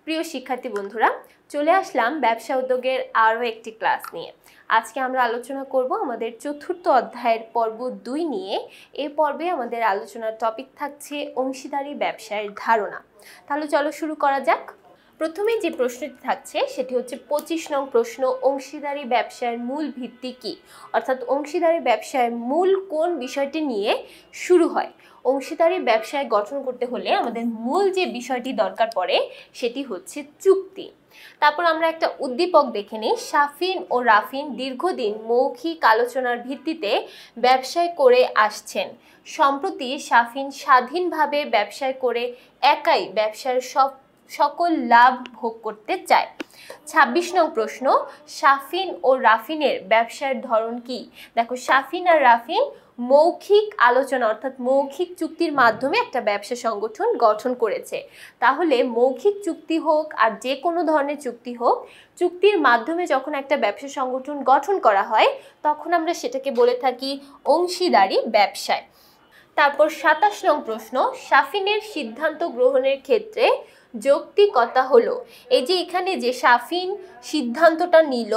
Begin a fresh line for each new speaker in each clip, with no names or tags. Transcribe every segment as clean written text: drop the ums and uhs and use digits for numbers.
প্রিয় শিক্ষার্থী বন্ধুরা, চলে আসলাম ব্যবসা উদ্যোগের আরও একটি ক্লাস নিয়ে। আজকে আমরা আলোচনা করব আমাদের চতুর্থ অধ্যায়ের পর্ব 2 নিয়ে। এই পর্বে আমাদের আলোচনার টপিক থাকছে অংশীদারি ব্যবসায়ের ধারণা। তাহলে চলো শুরু করা যাক। প্রথমে যে প্রশ্নটি থাকছে সেটি হচ্ছে 25 নং প্রশ্ন, অংশীদারি ব্যবসায়ের মূল ভিত্তি কী? অর্থাৎ অংশীদারি ব্যবসায়ের মূল কোন বিষয়টি নিয়ে শুরু হয়? অংশীদারি ব্যবসায় গঠন করতে হলে আমাদের মূল যে বিষয়টি দরকার পড়ে সেটি হচ্ছে চুক্তি। তারপর আমরা একটা উদ্দীপক দেখে নিই। শাফিন ও রাফিন দীর্ঘদিন মৌখিক আলোচনার ভিত্তিতে ব্যবসায় করে আসছেন। সম্প্রতি শাফিন স্বাধীনভাবে ব্যবসায় করে একাই ব্যবসার সকল লাভ ভোগ করতে চায়। 26 নং প্রশ্ন, শাফিন ও রাফিনের ব্যবসার ধরন কি? দেখো, শাফিন আর রাফিন মৌখিক আলোচনা অর্থাৎ মৌখিক চুক্তির মাধ্যমে একটা ব্যবসা সংগঠন গঠন করেছে। তাহলে মৌখিক চুক্তি হোক আর যে কোনো ধরনের চুক্তি হোক, চুক্তির মাধ্যমে যখন একটা ব্যবসা সংগঠন গঠন করা হয় তখন আমরা সেটাকে বলে থাকি অংশীদারি ব্যবসায়। তারপর 27 নং প্রশ্ন, শাফিনের সিদ্ধান্ত গ্রহণের ক্ষেত্রে যৌক্তিকতা হলো। এই যে এখানে যে শাফিন সিদ্ধান্তটা নিল,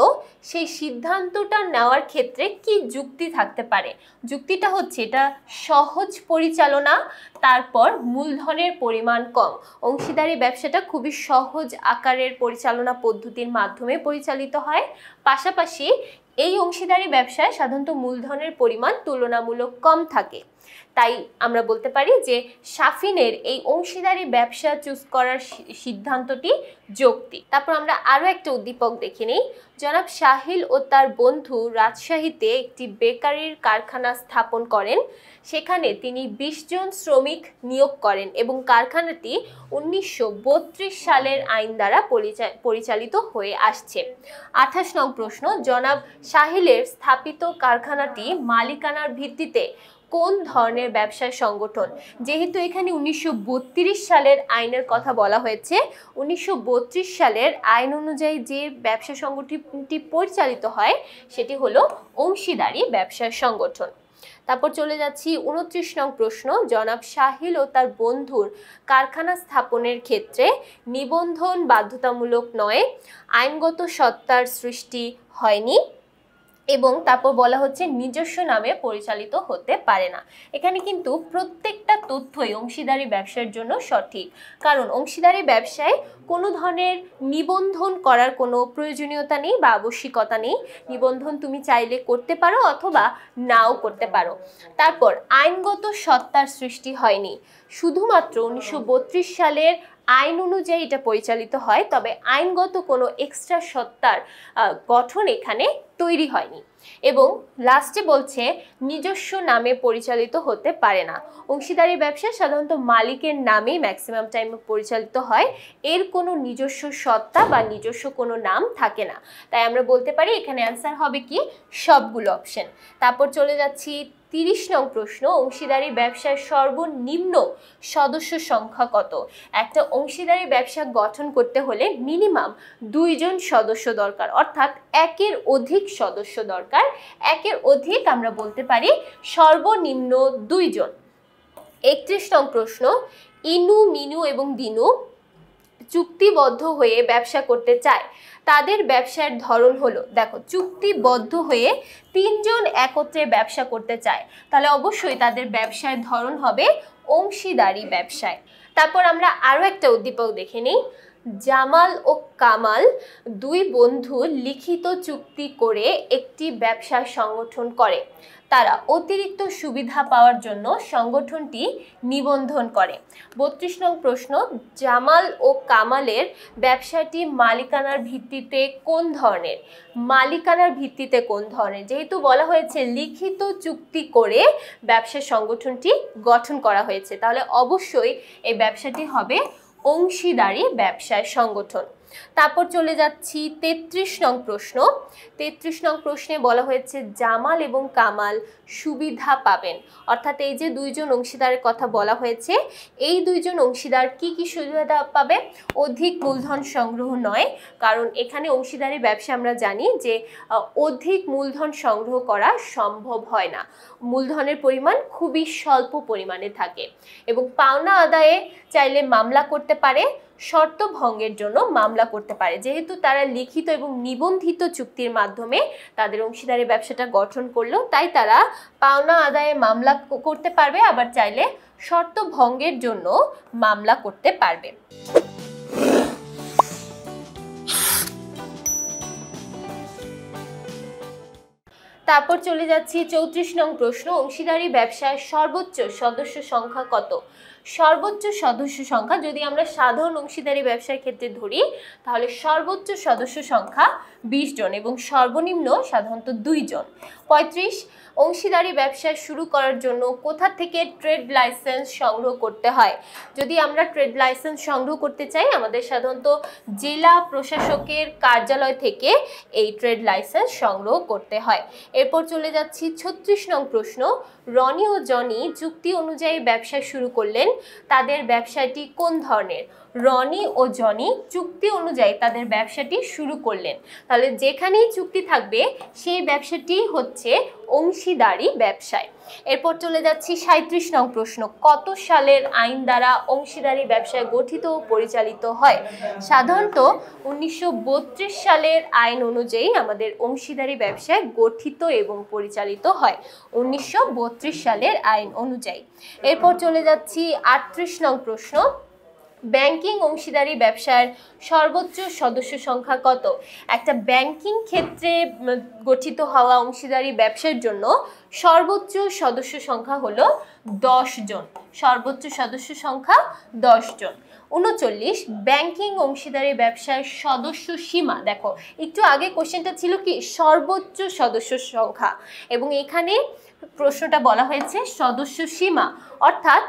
সেই সিদ্ধান্তটা নেওয়ার ক্ষেত্রে কি যুক্তি থাকতে পারে? যুক্তিটা হচ্ছে এটা সহজ পরিচালনা, তারপর মূলধনের পরিমাণ কম। অংশীদারি ব্যবসাটা খুবই সহজ আকারের পরিচালনা পদ্ধতির মাধ্যমে পরিচালিত হয়। পাশাপাশি এই অংশীদারি ব্যবসায় সাধারণত মূলধনের পরিমাণ তুলনামূলক কম থাকে। তাই আমরা বলতে পারি যে শাফিনের এই অংশীদারি ব্যবসা চুজ করার সিদ্ধান্তটি যৌক্তিক। তারপর আমরা আরও একটা উদ্দীপক দেখে নিই। জনাব সাহিল ও তার বন্ধু রাজশাহীতে একটি বেকারির কারখানা স্থাপন করেন। সেখানে তিনি 20 জন শ্রমিক নিয়োগ করেন এবং কারখানাটি 1932 সালের আইন দ্বারা পরিচালিত হয়ে আসছে। 28 নং প্রশ্ন, জনাব সাহিলের স্থাপিত কারখানাটি মালিকানার ভিত্তিতে কোন ধরনের ব্যবসায় সংগঠন? যেহেতু এখানে 1932 সালের আইনের কথা বলা হয়েছে, 1932 সালের আইন অনুযায়ী যে ব্যবসা সংগঠনটি পরিচালিত হয় সেটি হলো অংশীদারি ব্যবসার সংগঠন। তারপর চলে যাচ্ছি 29 নং প্রশ্ন, জনাব সাহিল ও তার বন্ধুর কারখানা স্থাপনের ক্ষেত্রে নিবন্ধন বাধ্যতামূলক নয়, আইনগত সত্তার সৃষ্টি হয়নি এবং তারপর বলা হচ্ছে নিজস্ব নামে পরিচালিত হতে পারে না। এখানে কিন্তু প্রত্যেকটা তথ্যই অংশীদারি ব্যবসার জন্য সঠিক, কারণ অংশীদারি ব্যবসায় কোনো ধরনের নিবন্ধন করার কোনো প্রয়োজনীয়তা নেই বা আবশ্যিকতা নেই। নিবন্ধন তুমি চাইলে করতে পারো অথবা নাও করতে পারো। তারপর আইনগত সত্তার সৃষ্টি হয়নি, শুধুমাত্র 1932 সালের আইন অনুযায়ী এটা পরিচালিত হয়, তবে আইনগত কোনো এক্সট্রা সত্তার গঠন এখানে তৈরি হয়নি। এবং লাস্টে বলছে নিজস্ব নামে পরিচালিত হতে পারে না। অংশীদারি ব্যবসা সাধারণত মালিকের নামেই ম্যাক্সিমাম টাইমে পরিচালিত হয়, এর কোনো নিজস্ব সত্তা বা নিজস্ব কোনো নাম থাকে না। তাই আমরা বলতে পারি এখানে অ্যান্সার হবে কি সবগুলো অপশন। তারপর চলে যাচ্ছি 30 নং প্রশ্ন, অংশীদারি ব্যবসার সর্বনিম্ন সদস্য সংখ্যা কত? একটা অংশীদারি ব্যবসা গঠন করতে হলে মিনিমাম 2 জন সদস্য দরকার, অর্থাৎ একের অধিক সদস্য দরকার। একের অধিক আমরা বলতে পারি সর্বনিম্ন 2 জন। 31 নং প্রশ্ন, ইনু, মিনু এবং দিনু চুক্তিবদ্ধ হয়ে ব্যবসা করতে চায়, তাদের ব্যবসার ধরন হলো। দেখো, চুক্তিবদ্ধ হয়ে 3 জন একত্রে ব্যবসা করতে চায়, তাহলে অবশ্যই তাদের ব্যবসার ধরন হবে অংশীদারি ব্যবসায়। তারপর আমরা আরও একটা উদ্দীপক দেখে নিই। জামাল ও কামাল 2 বন্ধু লিখিত চুক্তি করে একটি ব্যবসা সংগঠন করে। তারা অতিরিক্ত সুবিধা পাওয়ার জন্য সংগঠনটি নিবন্ধন করে। 32 নং প্রশ্ন, জামাল ও কামালের ব্যবসাটি মালিকানার ভিত্তিতে কোন ধরনের? মালিকানার ভিত্তিতে কোন ধরনের? যেহেতু বলা হয়েছে লিখিত চুক্তি করে ব্যবসা সংগঠনটি গঠন করা হয়েছে, তাহলে অবশ্যই এই ব্যবসাটি হবে অংশীদারি ব্যবসায় সংগঠন। তারপর চলে যাচ্ছি 33 নং প্রশ্ন। 33 নং প্রশ্নে বলা হয়েছে জামাল এবং কামাল সুবিধা পাবেন, অর্থাৎ এই যে 2 জন অংশীদারের কথা বলা হয়েছে, এই 2 জন অংশীদার কি কি সুবিধা পাবে? অধিক মূলধন সংগ্রহ নয়, কারণ এখানে অংশীদারি ব্যবসা আমরা জানি যে অধিক মূলধন সংগ্রহ করা সম্ভব হয় না, মূলধনের পরিমাণ খুবই স্বল্প পরিমাণে থাকে। এবং পাওনা আদায়ে চাইলে মামলা করতে পারে। শর্ত ভঙ্গের জন্য মামলা করতে পারে। যেহেতু তারা লিখিত এবং নিবন্ধিত চুক্তির মাধ্যমে তাদের অংশীদারি ব্যবসাটা গঠন করলো, তাই তারা পাওনা আদায়ে মামলা করতে পারবে, আবার চাইলে শর্ত ভঙ্গের জন্য মামলা করতে পারবে। তারপর চলে যাচ্ছি 34 নং প্রশ্ন, অংশীদারি ব্যবসায় সর্বোচ্চ সদস্য সংখ্যা কত? সর্বোচ্চ সদস্য সংখ্যা যদি আমরা সাধারণ অংশীদারি ব্যবসার ক্ষেত্রে ধরি, তাহলে সর্বোচ্চ সদস্য সংখ্যা 20 জন এবং সর্বনিম্ন সাধারণত 2 জন। 35, অংশীদারি ব্যবসা শুরু করার জন্য কোথা থেকে ট্রেড লাইসেন্স সংগ্রহ করতে হয়? যদি আমরা ট্রেড লাইসেন্স সংগ্রহ করতে চাই, আমাদের সাধারণত জেলা প্রশাসকের কার্যালয় থেকে এই ট্রেড লাইসেন্স সংগ্রহ করতে হয়। এরপর চলে যাচ্ছি 36 নং প্রশ্ন, রনি ও জনি চুক্তি অনুযায়ী ব্যবসা শুরু করলেন, তাদের ব্যবসাটি কোন ধরনের? রনি ও জনি চুক্তি অনুযায়ী তাদের ব্যবসাটি শুরু করলেন, তাহলে যেখানেই চুক্তি থাকবে সেই ব্যবসাটি হচ্ছে অংশীদারি ব্যবসায়। এরপর চলে যাচ্ছি 37 নং প্রশ্ন, কত সালের আইন দ্বারা অংশীদারি ব্যবসায় গঠিত ও পরিচালিত হয়? সাধারণত 1932 সালের আইন অনুযায়ী আমাদের অংশীদারি ব্যবসায় গঠিত এবং পরিচালিত হয়, 1932 সালের আইন অনুযায়ী। এরপর চলে যাচ্ছি 38 নং প্রশ্ন, ব্যাংকিং অংশীদারি ব্যবসার সর্বোচ্চ সদস্য সংখ্যা কত? একটা ব্যাংকিং ক্ষেত্রে গঠিত হওয়া অংশীদারি ব্যবসার জন্য সর্বোচ্চ সদস্য সংখ্যা হলো 10 জন, সর্বোচ্চ সদস্য সংখ্যা 10 জন। 39, ব্যাংকিং অংশীদারি ব্যবসার সদস্য সীমা। দেখো একটু আগে কোশ্চেনটা ছিল কি সর্বোচ্চ সদস্য সংখ্যা, এবং এখানে প্রশ্নটা বলা হয়েছে সদস্য সীমা, অর্থাৎ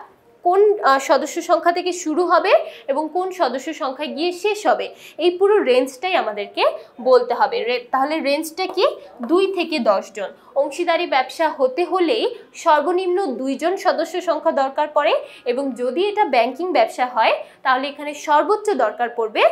কোন সদস্য সংখ্যা থেকে শুরু হবে এবং কোন সদস্য সংখ্যায় গিয়ে শেষ হবে, এই পুরো রেঞ্জটাই আমাদেরকে বলতে হবে। তাহলে রেঞ্জটা কি? 2 থেকে 10 জন। অংশীদারি ব্যবসা হতে হলেই সর্বনিম্ন 2 জন সদস্য সংখ্যা দরকার পড়ে, এবং যদি এটা ব্যাংকিং ব্যবসা হয় তাহলে এখানে সর্বোচ্চ দরকার পড়বে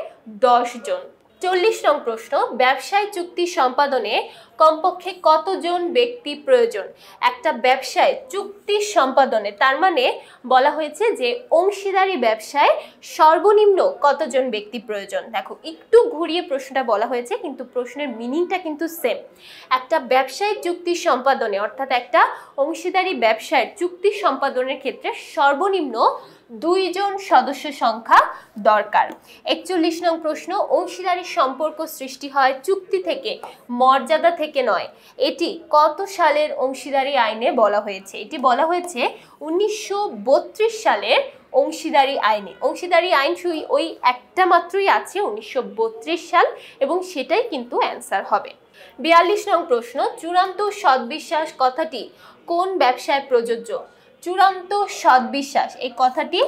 10 জন। 40 নং প্রশ্ন, ব্যবসায় চুক্তি সম্পাদনে কমপক্ষে কতজন ব্যক্তি প্রয়োজন? একটা ব্যবসায় চুক্তি সম্পাদনে, তার মানে বলা হয়েছে যে অংশীদারি ব্যবসায় সর্বনিম্ন কতজন ব্যক্তি প্রয়োজন। দেখো একটু ঘুরিয়ে প্রশ্নটা বলা হয়েছে, কিন্তু প্রশ্নের মিনিংটা কিন্তু সেম। একটা ব্যবসায় চুক্তি সম্পাদনে, অর্থাৎ একটা অংশীদারি ব্যবসায় চুক্তি সম্পাদনের ক্ষেত্রে সর্বনিম্ন 2 জন সদস্য সংখ্যা দরকার। 41 নং প্রশ্ন, অংশীদারি সম্পর্ক সৃষ্টি হয় চুক্তি থেকে, মর্যাদা থেকে নয়, এটি কত সালের অংশীদারি আইনে বলা হয়েছে? এটি বলা হয়েছে 1932 সালের অংশীদারি আইনে। অংশীদারি আইন ওই একটা মাত্রই আছে, 1932 সাল, এবং সেটাই কিন্তু অ্যান্সার হবে। 42 নং প্রশ্ন, চূড়ান্ত সদ্বিশ্বাস কথাটি কোন ব্যবসায় প্রযোজ্য? চূড়ান্ত সদ্বিশ্বাস এই কথাটি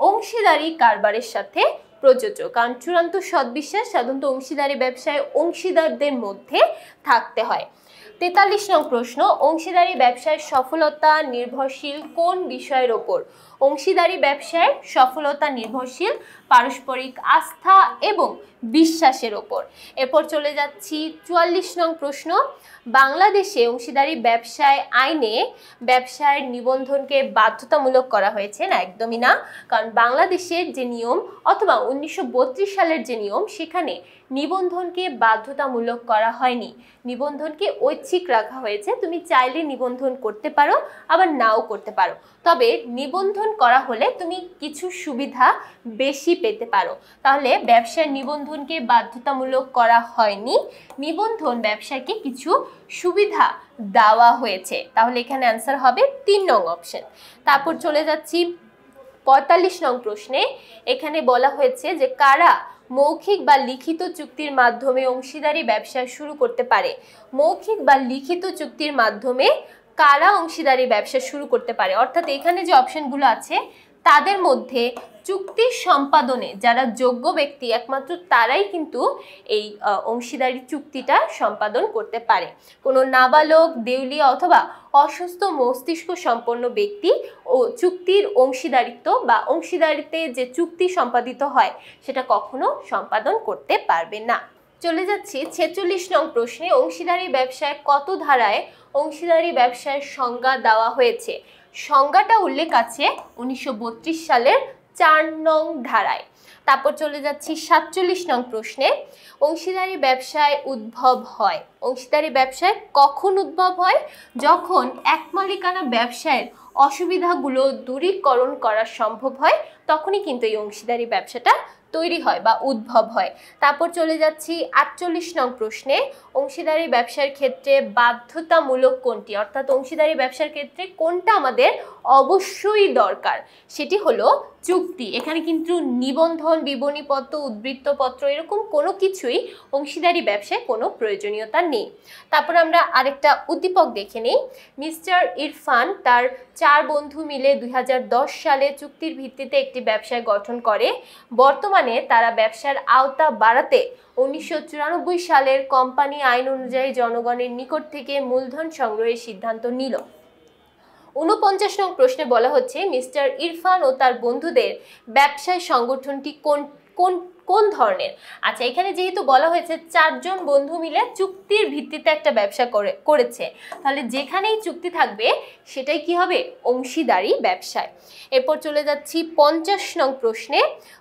অংশীদারি কারবারের সাথে প্রযোজ্য, কারণ চূড়ান্ত সদ্বিশ্বাস সাধারণত অংশীদারি ব্যবসায় অংশীদারদের মধ্যে থাকতে হয়। 43 নং প্রশ্ন, অংশীদারি ব্যবসায় সফলতা নির্ভরশীল কোন বিষয়ের ওপর? অংশীদারি ব্যবসায় সফলতা নির্ভরশীল পারস্পরিক আস্থা এবং বিশ্বাসের ওপর। এরপর চলে যাচ্ছি 44 নং প্রশ্ন, বাংলাদেশে অংশীদারি ব্যবসায় আইনে ব্যবসায়ের নিবন্ধনকে বাধ্যতামূলক করা হয়েছে না? একদমই না, কারণ বাংলাদেশের যে নিয়ম অথবা 1932 সালের যে নিয়ম, সেখানে নিবন্ধনকে বাধ্যতামূলক করা হয়নি, নিবন্ধনকে ঐচ্ছিক রাখা হয়েছে। তুমি চাইলে নিবন্ধন করতে পারো, আবার নাও করতে পারো, তবে নিবন্ধন করা হলে তুমি কিছু সুবিধা বেশি পেতে পারো। তাহলে ব্যবসার নিবন্ধনকে বাধ্যতামূলক করা হয়নি, নিবন্ধন ব্যবসাকে কিছু সুবিধা দেওয়া হয়েছে। তাহলে এখানে অ্যান্সার হবে 3 নং অপশন। তারপর চলে যাচ্ছি 45 নং প্রশ্নে। এখানে বলা হয়েছে যে কারা মৌখিক বা লিখিত চুক্তির মাধ্যমে অংশীদারি ব্যবসা শুরু করতে পারে? মৌখিক বা লিখিত চুক্তির মাধ্যমে কারা অংশীদারি ব্যবসা শুরু করতে পারে, অর্থাৎ এখানে যে অপশনগুলো আছে তাদের মধ্যে চুক্তি সম্পাদনে যারা যোগ্য ব্যক্তি একমাত্র তারাই কিন্তু এই অংশীদারি চুক্তিটা সম্পাদন করতে পারে। কোনো নাবালক, দেউলিয়া অথবা অসুস্থ মস্তিষ্ক সম্পন্ন ব্যক্তি ও চুক্তির অংশীদারিত্ব বা অংশীদারিতে যে চুক্তি সম্পাদিত হয় সেটা কখনো সম্পাদন করতে পারবে না। চলে যাচ্ছি 46 নং প্রশ্নে, অংশীদারি ব্যবসায় কত ধারায় অংশীদারি ব্যবসায় সংজ্ঞা দেওয়া হয়েছে? সংজ্ঞাটা উল্লেখ আছে 1932 সালের 4 নং ধারায়। তারপর চলে যাচ্ছি 47 নং প্রশ্নে। অংশীদারি ব্যবসায় উদ্ভব হয়, অংশীদারি ব্যবসায় কখন উদ্ভব হয়? যখন এক মালিকানা ব্যবসায়ের অসুবিধাগুলো দূরীকরণ করা সম্ভব হয়, তখনই কিন্তু এই অংশীদারি ব্যবসাটা তৈরি হয় বা উদ্ভব হয়। তারপর চলে যাচ্ছি 48 নং প্রশ্নে। অংশীদারি ব্যবসার ক্ষেত্রে বাধ্যতামূলক কোনটি, অর্থাৎ অংশীদারি ব্যবসার ক্ষেত্রে কোনটা আমাদের অবশ্যই দরকার? সেটি হলো চুক্তি। এখানে কিন্তু নিবন্ধন, বিবরণীপত্র, উদ্বৃত্তপত্র এরকম কোনো কিছুই অংশীদারি ব্যবসায় কোনো প্রয়োজনীয়তা নেই। তারপর আমরা আরেকটা উদ্দীপক দেখে নিই। মিস্টার ইরফান তার 4 বন্ধু মিলে 2010 সালে চুক্তির ভিত্তিতে একটি ব্যবসায় গঠন করে। বর্তমানে তারা ব্যবসার আওতা বাড়াতে 1994 সালের কোম্পানি আইন অনুযায়ী জনগণের নিকট থেকে মূলধন সংগ্রহের সিদ্ধান্ত নিল। 49 নং প্রশ্নে বলা হচ্ছে মিস্টার ইরফান ও তার বন্ধুদের ব্যবসায় সংগঠনটি কোন ধরনের? আচ্ছা, এখানে যেহেতু বলা হয়েছে 4 জন বন্ধু মিলে চুক্তির ভিত্তিতে একটা ব্যবসা করেছে, তাহলে যেখানেই চুক্তি থাকবে সেটাই কি হবে? অংশীদারি ব্যবসায়। এরপর চলে যাচ্ছি 50 নং প্রশ্নে।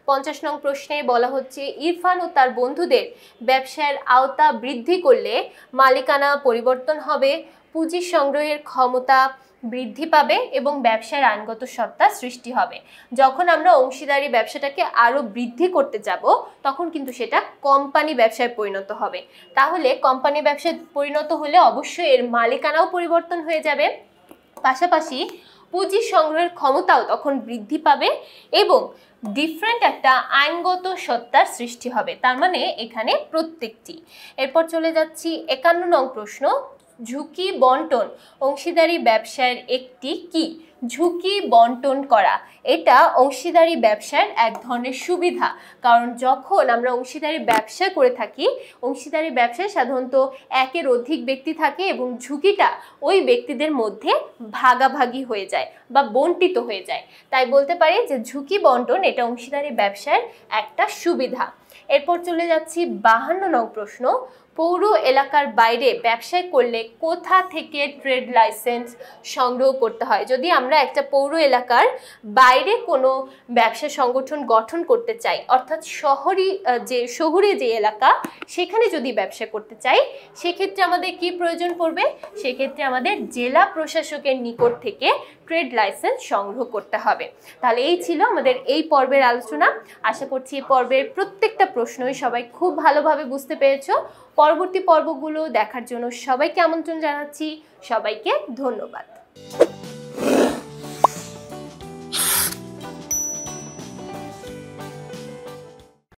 50 নং প্রশ্নে বলা হচ্ছে ইরফান ও তার বন্ধুদের ব্যবসার আওতা বৃদ্ধি করলে মালিকানা পরিবর্তন হবে, পুঁজি সংগ্রহের ক্ষমতা বৃদ্ধি পাবে এবং ব্যবসার আইনগত সত্তা সৃষ্টি হবে। যখন আমরা অংশীদারি ব্যবসাটাকে আরো বৃদ্ধি করতে যাব, তখন কিন্তু সেটা কোম্পানি ব্যবসায় পরিণত হবে। তাহলে কোম্পানি ব্যবসায় পরিণত হলে অবশ্যই এর মালিকানাও পরিবর্তন হয়ে যাবে, পাশাপাশি পুঁজি সংগ্রহের ক্ষমতাও তখন বৃদ্ধি পাবে এবং ডিফারেন্ট একটা আইনগত সত্তার সৃষ্টি হবে। তার মানে এখানে প্রত্যেকটি। এরপর চলে যাচ্ছি 51 নং প্রশ্ন। ঝুঁকি বন্টন অংশীদারি ব্যবসার একটি কি? ঝুঁকি বন্টন করা এটা অংশীদারি ব্যবসার এক ধরনের সুবিধা। কারণ যখন আমরা অংশীদারি ব্যবসা করে থাকি, অংশীদারি ব্যবসায় সাধারণত একের অধিক ব্যক্তি থাকে এবং ঝুঁকিটা ওই ব্যক্তিদের মধ্যে ভাগাভাগি হয়ে যায় বা বন্টিত হয়ে যায়। তাই বলতে পারি যে ঝুঁকি বন্টন এটা অংশীদারি ব্যবসার একটা সুবিধা। এরপর চলে যাচ্ছি 52 নং প্রশ্ন। পৌর এলাকার বাইরে ব্যবসায় করলে কোথা থেকে ট্রেড লাইসেন্স সংগ্রহ করতে হয়? যদি আমরা একটা পৌর এলাকার বাইরে কোনো ব্যবসা সংগঠন গঠন করতে চাই, অর্থাৎ শহুরে যে এলাকা সেখানে যদি ব্যবসা করতে চাই, সেক্ষেত্রে আমাদের কি প্রয়োজন পড়বে? সেক্ষেত্রে আমাদের জেলা প্রশাসকের নিকট থেকে ট্রেড লাইসেন্স সংগ্রহ করতে হবে। তাহলে এই ছিল আমাদের এই পর্বের আলোচনা। আশা করছি এই পর্বের প্রত্যেকটা প্রশ্নই সবাই খুব ভালোভাবে বুঝতে পেরেছো। পরবর্তী পর্বগুলো দেখার জন্য সবাইকে আমন্ত্রণ জানাচ্ছি। সবাইকে ধন্যবাদ।